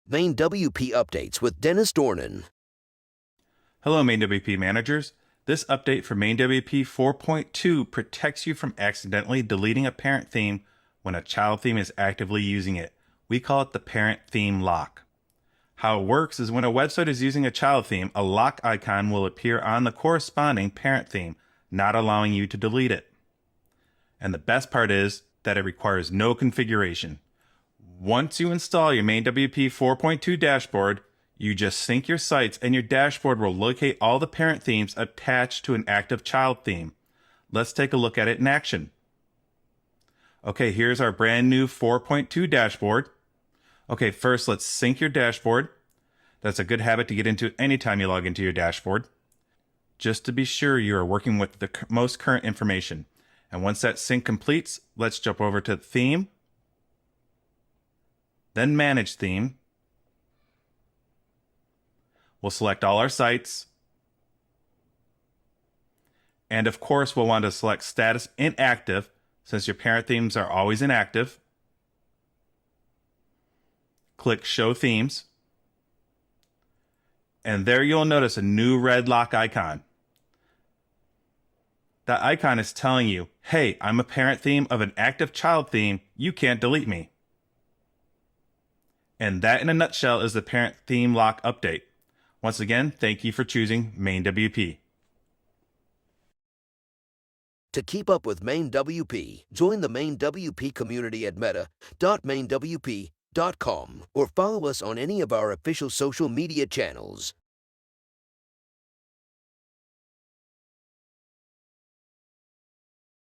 MainWP Updates with Dennis Dornan. Hello, MainWP managers. This update for MainWP 4.2 protects you from accidentally deleting a parent theme when a child theme is actively using it. We call it the parent theme lock. How it works is when a website is using a child theme, a lock icon will appear on the corresponding parent theme, not allowing you to delete it. And the best part is that it requires no configuration. Once you install your MainWP 4.2 dashboard, you just sync your sites and your dashboard will locate all the parent themes attached to an active child theme. Let's take a look at it in action. Okay, here's our brand new 4.2 dashboard. Okay, first let's sync your dashboard. That's a good habit to get into anytime you log into your dashboard, just to be sure you are working with the most current information. And once that sync completes, let's jump over to Theme, then Manage Theme. We'll select all our sites. And of course, we'll want to select Status Inactive, since your parent themes are always inactive. Click Show Themes. And there you'll notice a new red lock icon. That icon is telling you, hey, I'm a parent theme of an active child theme. You can't delete me. And that in a nutshell is the parent theme lock update. Once again, thank you for choosing MainWP. To keep up with MainWP, join the MainWP community at meta.mainwp.com or follow us on any of our official social media channels.